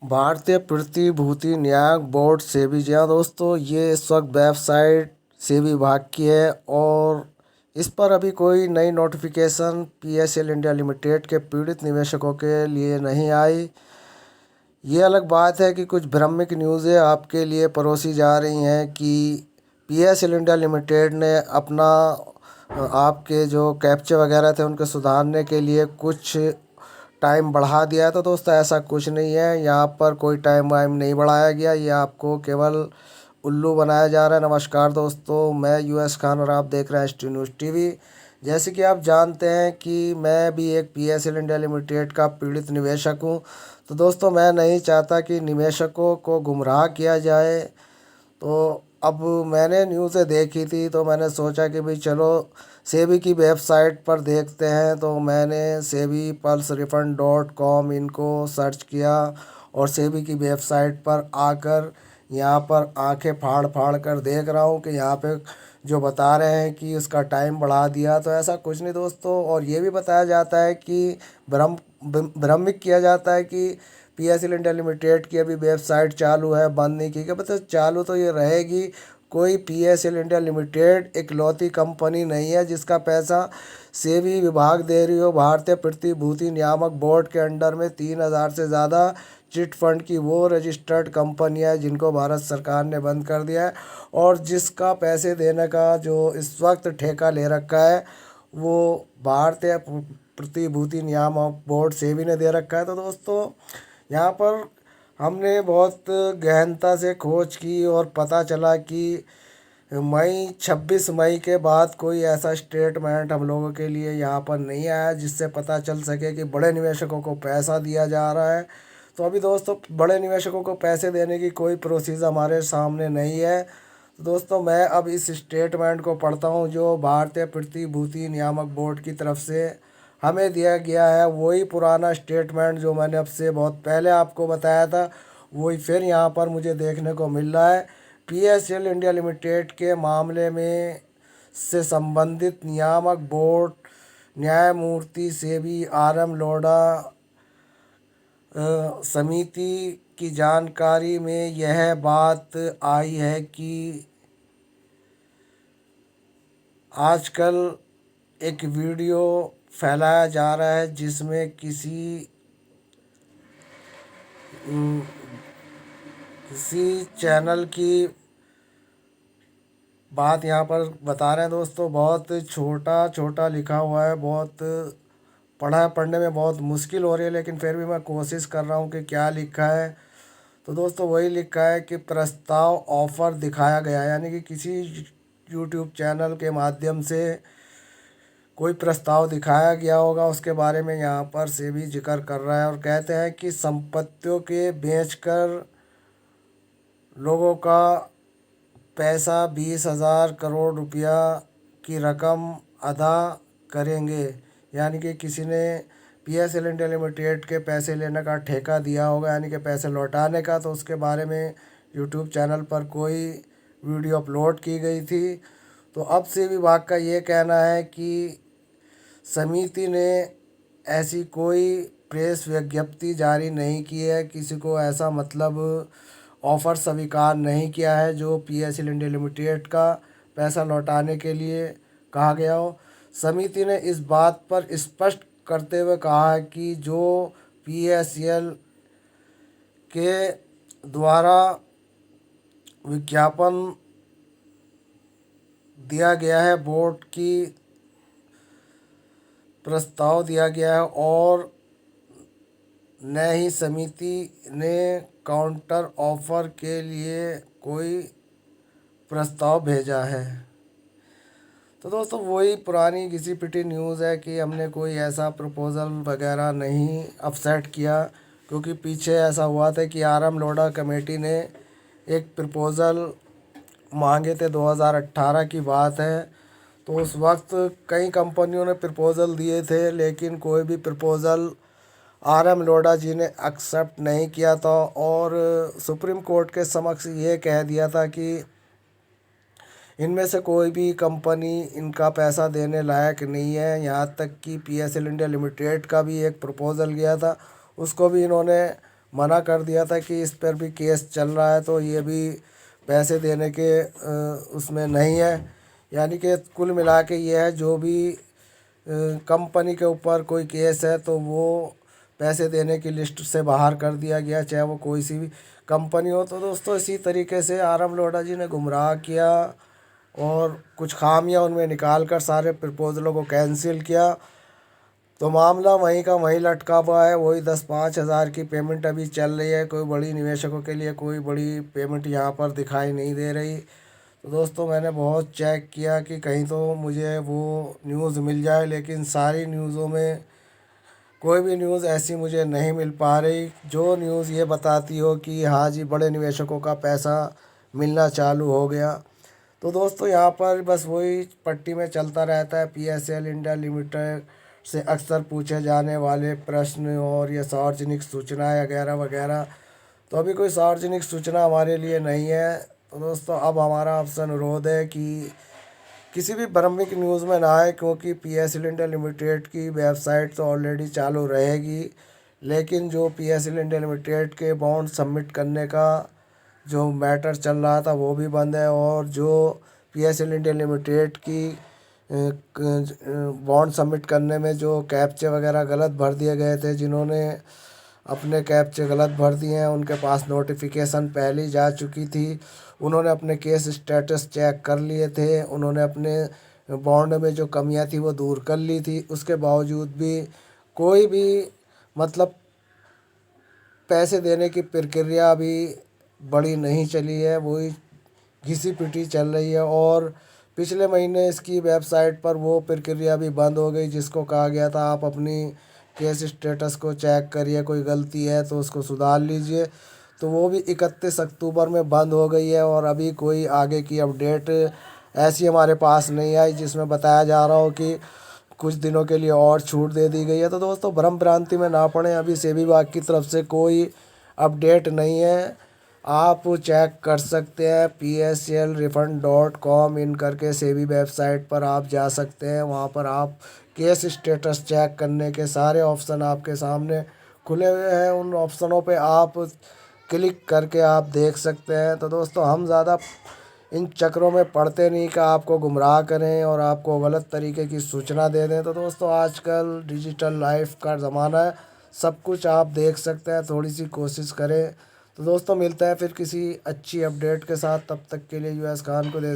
भारतीय प्रतिभूति न्यायक बोर्ड सेबी जी हाँ दोस्तों, ये इस वक्त वेबसाइट सेबी विभाग की है और इस पर अभी कोई नई नोटिफिकेशन पीएसएल इंडिया लिमिटेड के पीड़ित निवेशकों के लिए नहीं आई। ये अलग बात है कि कुछ भ्रामक न्यूज़ें आपके लिए परोसी जा रही हैं कि पीएसएल इंडिया लिमिटेड ने अपना आपके जो कैप्चे वगैरह थे उनके सुधारने के लिए कुछ टाइम बढ़ा दिया है। तो दोस्तों ऐसा कुछ नहीं है, यहाँ पर कोई टाइम वाइम नहीं बढ़ाया गया, ये आपको केवल उल्लू बनाया जा रहा है। नमस्कार दोस्तों, मैं यूएस खान और आप देख रहे हैं एस टी न्यूज़ टीवी। जैसे कि आप जानते हैं कि मैं भी एक पीएसएल इंडिया लिमिटेड का पीड़ित निवेशक हूँ। तो दोस्तों मैं नहीं चाहता कि निवेशकों को गुमराह किया जाए। तो अब मैंने न्यूज़ें देखी थी तो मैंने सोचा कि भाई चलो सेबी की वेबसाइट पर देखते हैं। तो मैंने SEBI pulse refund dot com इनको सर्च किया और सेबी की वेबसाइट पर आकर यहाँ पर आंखें फाड़ फाड़ कर देख रहा हूँ कि यहाँ पे जो बता रहे हैं कि उसका टाइम बढ़ा दिया। तो ऐसा कुछ नहीं दोस्तों, और ये भी बताया जाता है कि भ्रमित किया जाता है कि पीएसएल इंडिया लिमिटेड की अभी वेबसाइट चालू है, बंद नहीं की गई। मतलब चालू तो ये रहेगी। कोई पीएसएल इंडिया लिमिटेड इकलौती कंपनी नहीं है जिसका पैसा सेबी विभाग दे रही हो। भारतीय प्रतिभूति नियामक बोर्ड के अंडर में 3,000 से ज़्यादा चिट फंड की वो रजिस्टर्ड कंपनियां जिनको भारत सरकार ने बंद कर दिया है और जिसका पैसे देने का जो इस वक्त ठेका ले रखा है वो भारतीय प्रतिभूति नियामक बोर्ड सेबी ने दे रखा है। तो दोस्तों यहाँ पर हमने बहुत गहनता से खोज की और पता चला कि 26 मई के बाद कोई ऐसा स्टेटमेंट हम लोगों के लिए यहाँ पर नहीं आया जिससे पता चल सके कि बड़े निवेशकों को पैसा दिया जा रहा है। तो अभी दोस्तों बड़े निवेशकों को पैसे देने की कोई प्रोसीजर हमारे सामने नहीं है। तो दोस्तों मैं अब इस स्टेटमेंट को पढ़ता हूँ जो भारतीय प्रतिभूति नियामक बोर्ड की तरफ से हमें दिया गया है। वही पुराना स्टेटमेंट जो मैंने अब से बहुत पहले आपको बताया था, वही फिर यहाँ पर मुझे देखने को मिल रहा है। पीएसएल इंडिया लिमिटेड के मामले में से संबंधित नियामक बोर्ड न्यायमूर्ति सेबी आर एम लोढ़ा समिति की जानकारी में यह बात आई है कि आजकल एक वीडियो फैलाया जा रहा है जिसमें किसी चैनल की बात यहाँ पर बता रहे हैं दोस्तों। बहुत छोटा छोटा लिखा हुआ है, बहुत पढ़ने में बहुत मुश्किल हो रही है, लेकिन फिर भी मैं कोशिश कर रहा हूँ कि क्या लिखा है। तो दोस्तों वही लिखा है कि प्रस्ताव ऑफर दिखाया गया है, यानी कि किसी यूट्यूब चैनल के माध्यम से कोई प्रस्ताव दिखाया गया होगा, उसके बारे में यहाँ पर सेबी जिक्र कर रहा है। और कहते हैं कि संपत्तियों के बेचकर लोगों का पैसा 20,000 करोड़ रुपया की रकम अदा करेंगे। यानी कि किसी ने पीएसएल इंडिया लिमिटेड के पैसे लेने का ठेका दिया होगा, यानी कि पैसे लौटाने का। तो उसके बारे में यूट्यूब चैनल पर कोई वीडियो अपलोड की गई थी। तो अब से विभाग का ये कहना है कि समिति ने ऐसी कोई प्रेस विज्ञप्ति जारी नहीं की है, किसी को ऐसा मतलब ऑफ़र स्वीकार नहीं किया है जो पीएसएल इंडिया लिमिटेड का पैसा लौटाने के लिए कहा गया हो। समिति ने इस बात पर स्पष्ट करते हुए कहा है कि जो पीएसएल के द्वारा विज्ञापन दिया गया है, बोर्ड की प्रस्ताव दिया गया है और न ही समिति ने काउंटर ऑफर के लिए कोई प्रस्ताव भेजा है। तो दोस्तों वही पुरानी घिसी पिटी न्यूज़ है कि हमने कोई ऐसा प्रपोज़ल वगैरह नहीं अपसेट किया, क्योंकि पीछे ऐसा हुआ था कि आर एम लोढ़ा कमेटी ने एक प्रपोज़ल मांगे थे, 2018 की बात है। तो उस वक्त कई कंपनियों ने प्रपोज़ल दिए थे, लेकिन कोई भी प्रपोज़ल आर एम लोढ़ा जी ने एक्सेप्ट नहीं किया था और सुप्रीम कोर्ट के समक्ष ये कह दिया था कि इनमें से कोई भी कंपनी इनका पैसा देने लायक नहीं है। यहाँ तक कि पीएसएल इंडिया लिमिटेड का भी एक प्रपोज़ल गया था, उसको भी इन्होंने मना कर दिया था कि इस पर भी केस चल रहा है, तो ये भी पैसे देने के उसमें नहीं है। यानी कि कुल मिला के ये है, जो भी कंपनी के ऊपर कोई केस है तो वो पैसे देने की लिस्ट से बाहर कर दिया गया, चाहे वो कोई सी भी कंपनी हो। तो दोस्तों इसी तरीके से आरएम लोढ़ा जी ने गुमराह किया और कुछ खामियां उनमें निकाल कर सारे प्रपोजलों को कैंसिल किया। तो मामला वहीं का वहीं लटका हुआ है, वही 10-5 हज़ार की पेमेंट अभी चल रही है। कोई बड़ी निवेशकों के लिए कोई बड़ी पेमेंट यहाँ पर दिखाई नहीं दे रही। तो दोस्तों मैंने बहुत चेक किया कि कहीं तो मुझे वो न्यूज़ मिल जाए, लेकिन सारी न्यूज़ों में कोई भी न्यूज़ ऐसी मुझे नहीं मिल पा रही जो न्यूज़ ये बताती हो कि हाँ जी बड़े निवेशकों का पैसा मिलना चालू हो गया। तो दोस्तों यहाँ पर बस वही पट्टी में चलता रहता है, पीएसएल इंडिया लिमिटेड से अक्सर पूछे जाने वाले प्रश्न और ये सार्वजनिक सूचनाएं वगैरह वगैरह। तो अभी कोई सार्वजनिक सूचना हमारे लिए नहीं है। तो दोस्तों अब हमारा आपसे अनुरोध है कि किसी भी भ्रामक न्यूज़ में ना आए, क्योंकि पीएसएल इंडिया लिमिटेड की वेबसाइट तो ऑलरेडी चालू रहेगी, लेकिन जो पीएसएल इंडिया लिमिटेड के बॉन्ड सबमिट करने का जो मैटर चल रहा था वो भी बंद है। और जो पीएसएल इंडिया लिमिटेड की बॉन्ड सबमिट करने में जो कैप्चे वगैरह गलत भर दिए गए थे, जिन्होंने अपने कैप्चे गलत भर दिए हैं उनके पास नोटिफिकेशन पहले ही जा चुकी थी। उन्होंने अपने केस स्टेटस चेक कर लिए थे, उन्होंने अपने बॉन्ड में जो कमियां थी वो दूर कर ली थी। उसके बावजूद भी कोई भी मतलब पैसे देने की प्रक्रिया अभी बड़ी नहीं चली है, वही घिसी पिटी चल रही है। और पिछले महीने इसकी वेबसाइट पर वो प्रक्रिया भी बंद हो गई, जिसको कहा गया था आप अपनी केस स्टेटस को चेक करिए, कोई गलती है तो उसको सुधार लीजिए। तो वो भी 31 अक्टूबर में बंद हो गई है और अभी कोई आगे की अपडेट ऐसी हमारे पास नहीं आई जिसमें बताया जा रहा हो कि कुछ दिनों के लिए और छूट दे दी गई है। तो दोस्तों भ्रम भ्रांति में ना पड़े, अभी सेबी विभाग की तरफ से कोई अपडेट नहीं है। आप चेक कर सकते हैं pslrefund.com इन करके सेबी वेबसाइट पर आप जा सकते हैं। वहाँ पर आप केस स्टेटस चेक करने के सारे ऑप्शन आपके सामने खुले हुए हैं, उन ऑप्शनों पे आप क्लिक करके आप देख सकते हैं। तो दोस्तों हम ज़्यादा इन चक्रों में पड़ते नहीं कि आपको गुमराह करें और आपको गलत तरीके की सूचना दे दें। तो दोस्तों आजकल डिजिटल लाइफ का ज़माना है, सब कुछ आप देख सकते हैं, थोड़ी सी कोशिश करें। तो दोस्तों मिलता है फिर किसी अच्छी अपडेट के साथ, तब तक के लिए यूएस खान को दे